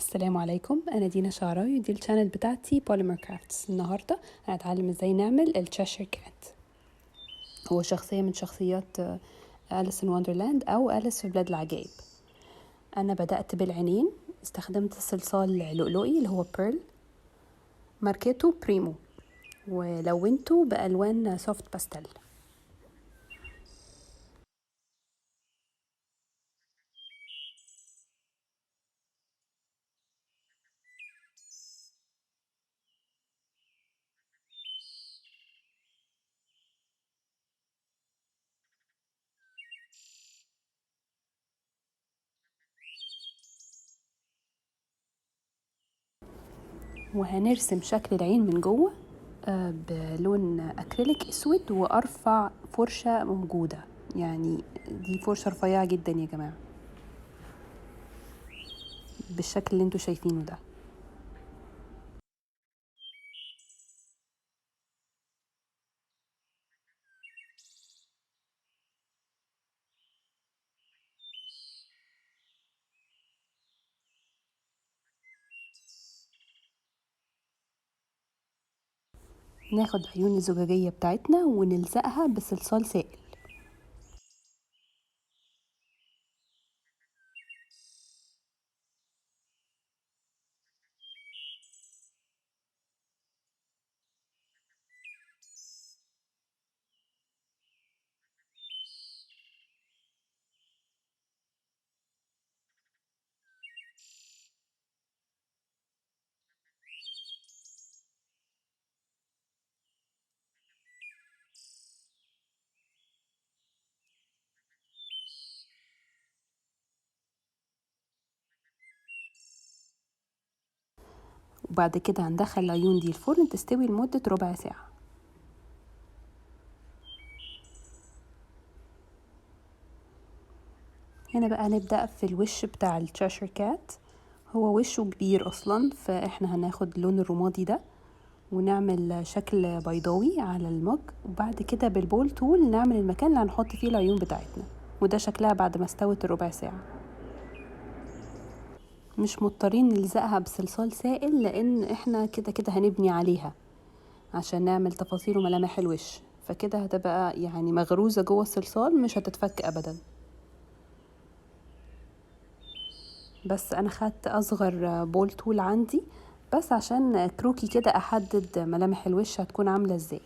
السلام عليكم، انا دينا شعراوي ودي الشانل بتاعتي بوليمر كرافتس. النهارده هنتعلم ازاي نعمل التشيشر كات. هو شخصيه من شخصيات أليس إن وندرلاند او أليس في بلاد العجائب. انا بدأت بالعينين، استخدمت صلصال لؤلؤي اللي هو بيرل ماركته بريمو، ولونته بألوان سوفت باستيل. وهنرسم شكل العين من جوه بلون اكريليك اسود، وارفع فرشة موجودة، يعني دي فرشة رفيعة جدا يا جماعة، بالشكل اللي انتوا شايفينه ده. ناخد عيون الزجاجية بتاعتنا ونلزقها بصلصال سائل. وبعد كده هندخل العيون دي الفرن تستوي لمدة ربع ساعة. هنا بقى نبدأ في الوش بتاع التشيشر كات. هو وشه كبير اصلا، فاحنا هناخد اللون الرمادي ده ونعمل شكل بيضاوي على المج، وبعد كده بالبول تول نعمل المكان اللي هنحط فيه العيون بتاعتنا. وده شكلها بعد ما استوت الربع ساعة. مش مضطرين نلزقها بصلصال سائل، لان احنا كده كده هنبني عليها عشان نعمل تفاصيل وملامح الوش، فكده هتبقى يعني مغروزة جوه الصلصال، مش هتتفك ابدا. بس انا خدت اصغر بول تول عندي بس عشان كروكي كده احدد ملامح الوش هتكون عاملة ازاي.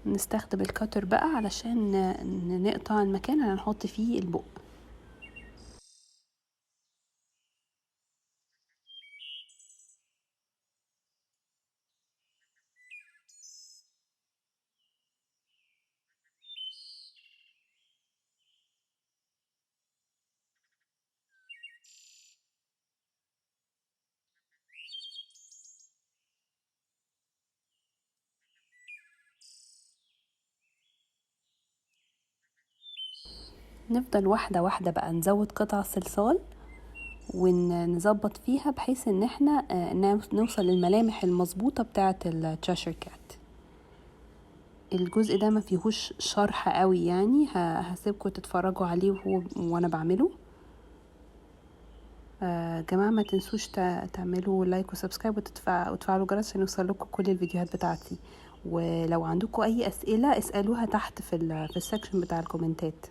نستخدم الكاتر بقى علشان نقطع المكان اللي هنحط فيه البق. نفضل واحدة واحدة بقى نزود قطع صلصال ونظبط فيها بحيث ان احنا نوصل للملامح المظبوطة بتاعة التشيشر كات. الجزء ده ما فيهوش شرح قوي، يعني هسيبكم تتفرجوا عليه وانا بعمله. جماعة ما تنسوش تعملوا لايك وسبسكرايب وتفعلوا الجرس عشان يوصل لكم كل الفيديوهات بتاعتي. ولو عندكم اي اسئلة اسألوها تحت في السكشن بتاع الكومنتات.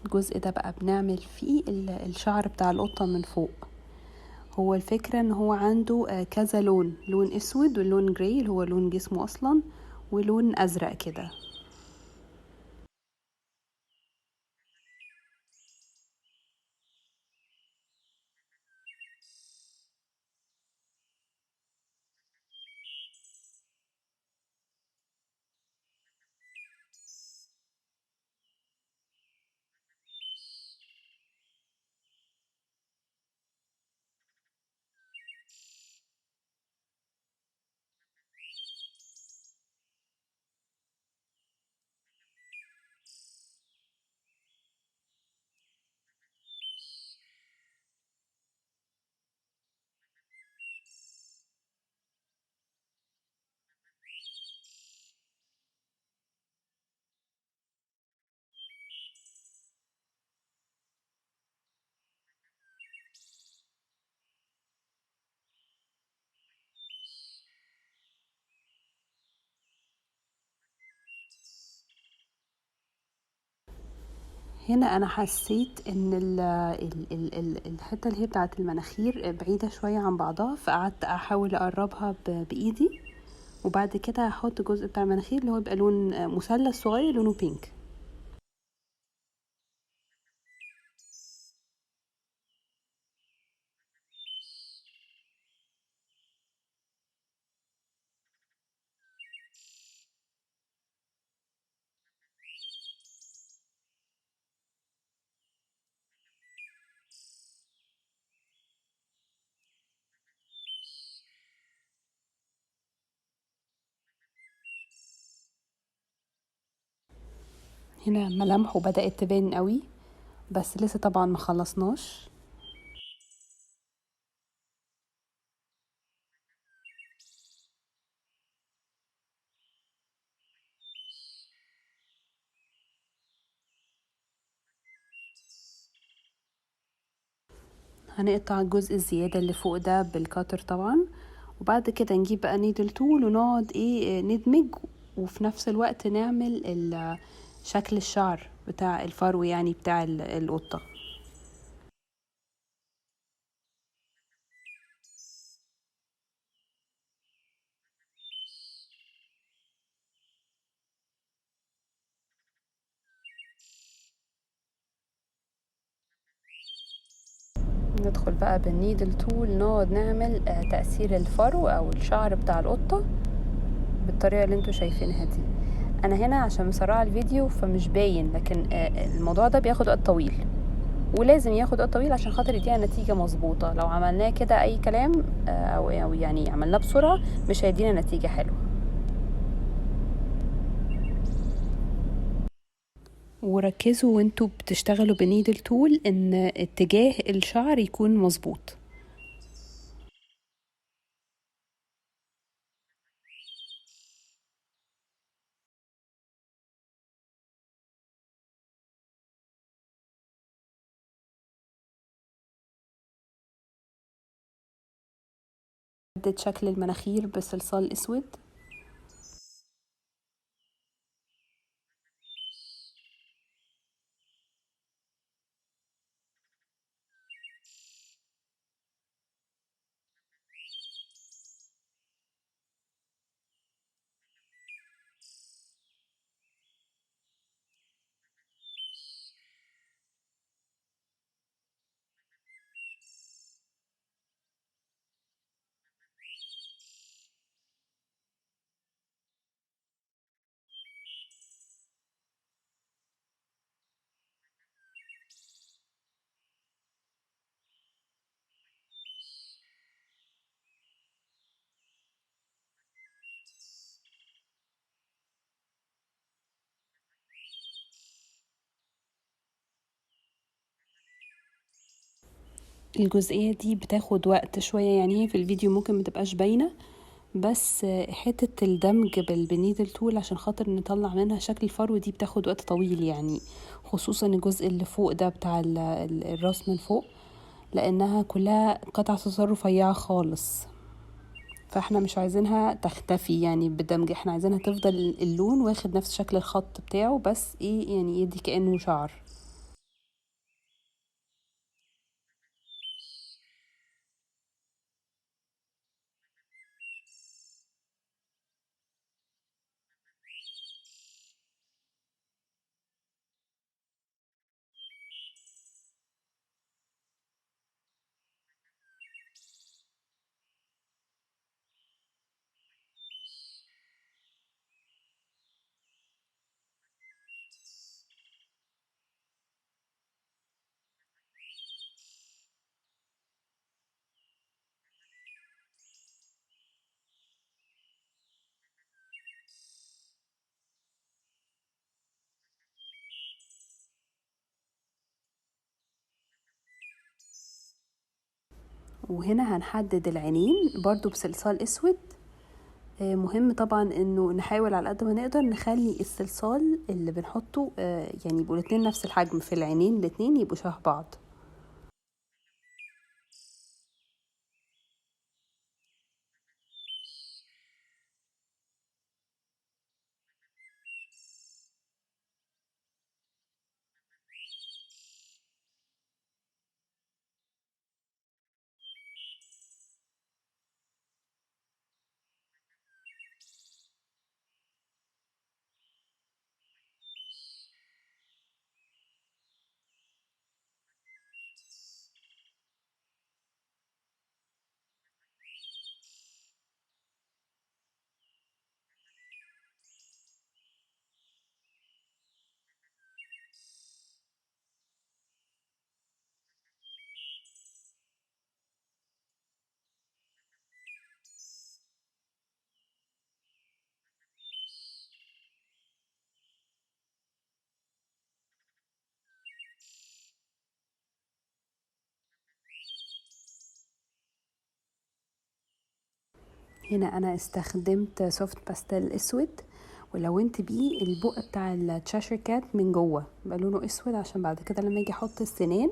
الجزء ده بقى بنعمل فيه الشعر بتاع القطة من فوق. هو الفكرة ان هو عنده كذا لون اسود واللون جراي اللي هو لون جسمه اصلا، ولون ازرق كده. هنا انا حسيت ان الحته اللي هي بتاعه المناخير بعيده شويه عن بعضها، فقعدت احاول اقربها بايدي، وبعد كده هحط الجزء بتاع المناخير اللي هو بيبقى لون مثلث صغير لونه بينك. هنا ملامحه بدأت تبان قوي، بس لسه طبعا ما خلصناش. هنقطع الجزء الزيادة اللي فوق ده بالكاتر طبعا، وبعد كده نجيب بقى نيدل تول ونقعد ندمج، وفي نفس الوقت نعمل شكل الشعر بتاع الفرو يعني بتاع القطة. ندخل بقى بالنيدل تول نقعد نعمل تأثير الفرو او الشعر بتاع القطة بالطريقة اللي انتوا شايفينها دي. انا هنا عشان مسرعة الفيديو فمش باين، لكن الموضوع ده بياخد وقت طويل، ولازم ياخد وقت طويل عشان خاطر يدينا نتيجة مظبوطة. لو عملناه كده اي كلام او يعني عملناه بسرعة مش هيدينا نتيجة حلوة. وركزوا وانتوا بتشتغلوا بنيدل تول ان اتجاه الشعر يكون مظبوط. حدد شكل المناخير بصلصال اسود. الجزئية دي بتاخد وقت شوية، يعني هي في الفيديو ممكن متبقاش باينة، بس حتة الدمج بالنيدل تول عشان خاطر نطلع منها شكل الفرو دي بتاخد وقت طويل يعني، خصوصا الجزء اللي فوق ده بتاع الراس من فوق، لانها كلها قطع صلصال رفيعة خالص، فاحنا مش عايزينها تختفي يعني بالدمج، احنا عايزينها تفضل اللون واخد نفس شكل الخط بتاعه، بس يعني يدي كأنه شعر. وهنا هنحدد العينين برضو بصلصال اسود. مهم طبعا انه نحاول على قد ما نقدر نخلي الصلصال اللي بنحطه يعني يبقوا الاتنين نفس الحجم في العينين، الاتنين يبقوا شبه بعض. هنا انا استخدمت سوفت باستيل اسود، ولونت بيه البق بتاع التشاشر كات من جوه بقى لونه اسود، عشان بعد كده لما اجي احط السنان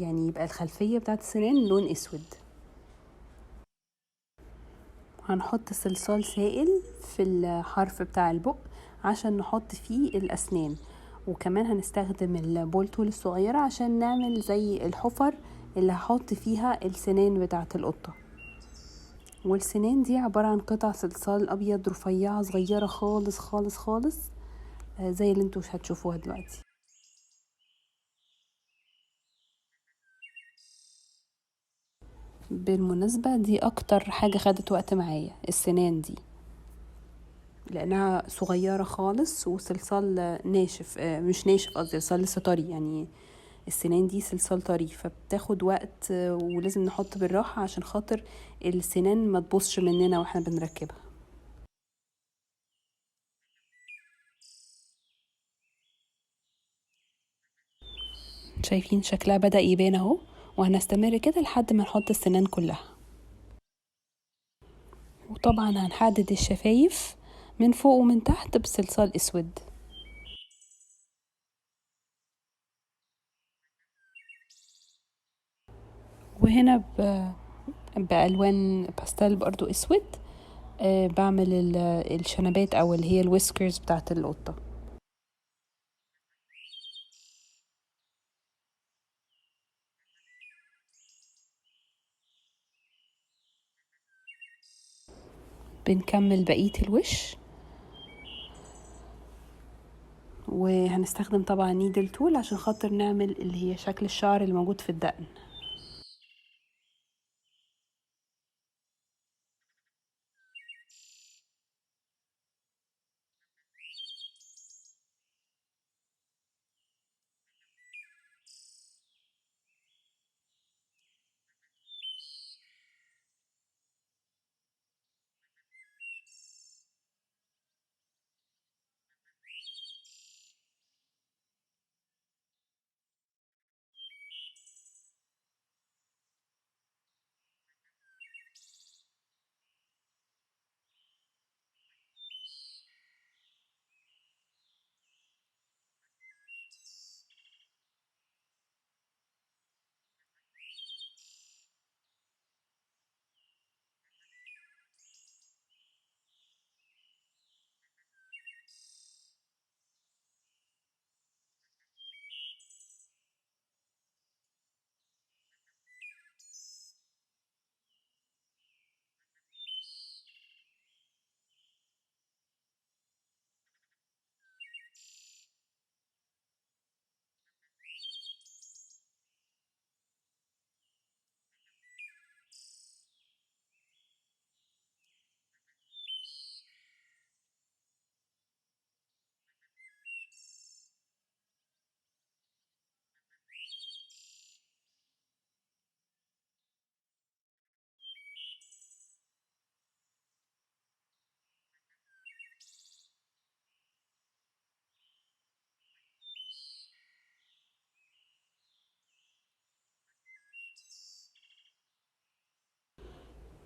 يعني يبقى الخلفية بتاعت السنان لون اسود. هنحط صلصال سائل في الحرف بتاع البق عشان نحط فيه الأسنان، وكمان هنستخدم البول تول الصغيرة عشان نعمل زي الحفر اللي هحط فيها السنان بتاعة القطة. والسنان دي عبارة عن قطع صلصال أبيض رفيعة صغيرة خالص خالص خالص، زي اللي انتوا هتشوفوها دلوقتي. بالمناسبة دي أكتر حاجة خدت وقت معايا، السنان دي لانها صغيره خالص وصلصال ناشف، مش ناشف قصدي، صلصال لسه طري، يعني السنان دي صلصال طري فبتاخد وقت، ولازم نحط بالراحه عشان خاطر السنان ما تبصش مننا واحنا بنركبها. شايفين شكلها بدأ يبان اهو، وهنستمر كده لحد ما نحط السنان كلها. وطبعا هنحدد الشفايف من فوق ومن تحت بصلصال اسود. وهنا بألوان باستيل برضو اسود بعمل الشنبات او اللي هي الويسكرز بتاعت القطة. بنكمل بقية الوش، وهنستخدم طبعا نيدل تول عشان خاطر نعمل اللي هي شكل الشعر اللي موجود في الدقن.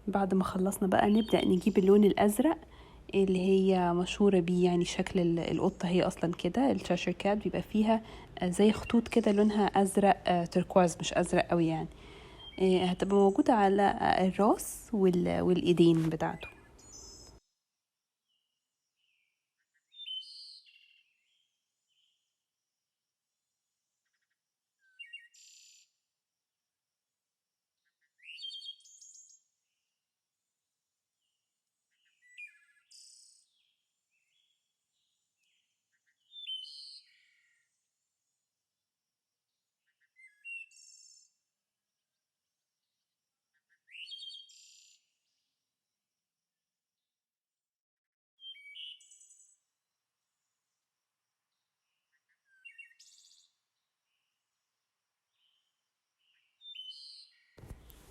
بعد ما خلصنا بقى نبدأ نجيب اللون الأزرق اللي هي مشهورة بيه، يعني شكل القطة هي أصلا كده. التشاشر كات بيبقى فيها زي خطوط كده لونها أزرق تركواز، مش أزرق قوي يعني. هتبقى موجودة على الراس والإيدين بتاعته.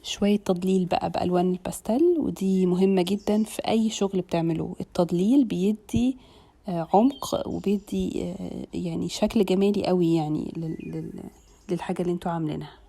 شوية تضليل بقى بألوان الباستيل، ودي مهمة جدا في أي شغل بتعملوه. التضليل بيدي عمق، وبيدي يعني شكل جمالي قوي يعني للحاجة اللي انتوا عاملينها.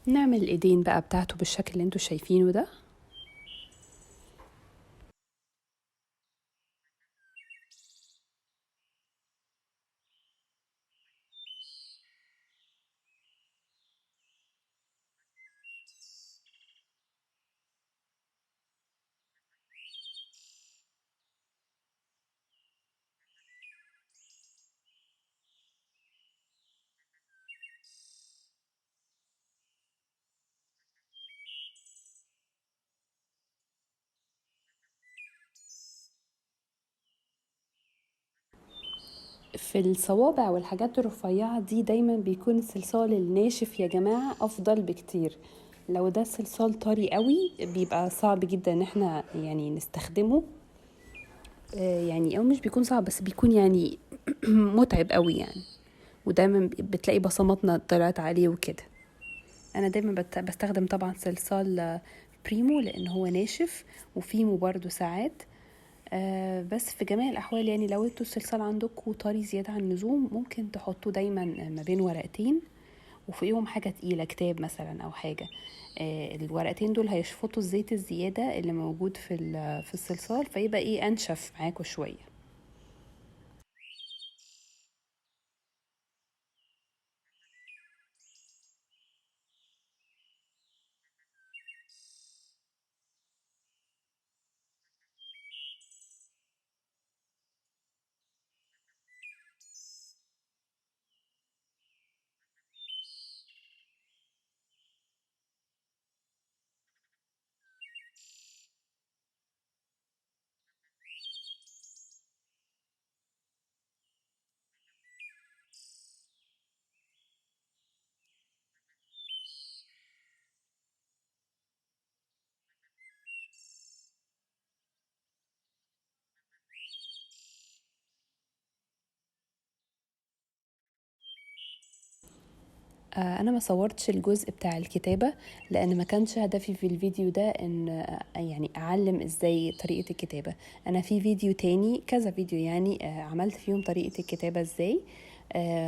نعمل الايدين بقى بتاعته بالشكل اللي انتوا شايفينه ده. في الصوابع والحاجات الرفيعة دي دايما بيكون الصلصال الناشف يا جماعة أفضل بكتير. لو ده الصلصال طري قوي بيبقى صعب جدا ان احنا يعني نستخدمه. يعني او مش بيكون صعب، بس بيكون يعني متعب قوي يعني. ودايما بتلاقي بصماتنا طلعت عليه وكده. انا دايما بستخدم طبعا صلصال بريمو لان هو ناشف، وفيمو برضو ساعات. بس في جميع الأحوال يعني لو انتوا الصلصال عندكوا طري زيادة عن اللزوم ممكن تحطوه دايما ما بين ورقتين، وفوقيهم حاجة تقيلة، كتاب مثلا أو حاجة. الورقتين دول هيشفطوا الزيت الزيادة اللي موجود في الصلصال، فيبقى ايه أنشف معاكوا شوية. انا ما صورتش الجزء بتاع الكتابة لان ما كانش هدفي في الفيديو ده ان يعني اعلم ازاي طريقة الكتابة. انا في فيديو تاني، كذا فيديو يعني، عملت فيهم طريقة الكتابة ازاي.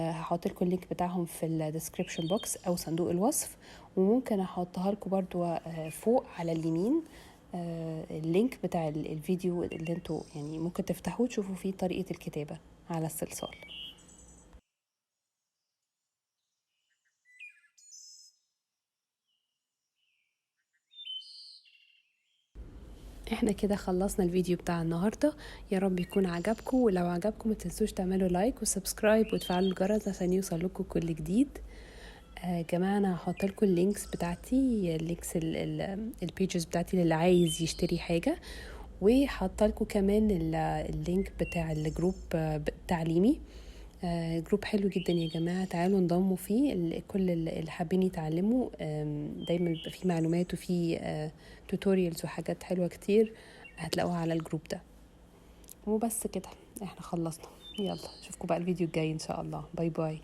هحط لكم اللينك بتاعهم في الديسكريبشن بوكس او صندوق الوصف، وممكن احطها لكم برضو فوق على اليمين، اللينك بتاع الفيديو اللي انتوا يعني ممكن تفتحوه تشوفوا فيه طريقة الكتابة على الصلصال. احنا كده خلصنا الفيديو بتاع النهاردة، يا رب يكون عجبكم، ولو عجبكم ما تنسوش تعملوا لايك وسبسكرايب وتفعلوا الجرس عشان يوصل لكم كل جديد. جماعة انا هحط لكم اللينكس بتاعتي، اللينكس البيجز بتاعتي اللي عايز يشتري حاجة، وحاطه لكم كمان اللينك بتاع الجروب التعليمي. جروب حلو جدا يا جماعة، تعالوا انضموا فيه. كل اللي حابين يتعلموا دايما بيبقى فيه معلومات وفيه توتوريالز وحاجات حلوة كتير هتلاقوها على الجروب ده. وبس كده احنا خلصنا، يلا اشوفكم بقى الفيديو الجاي ان شاء الله. باي باي.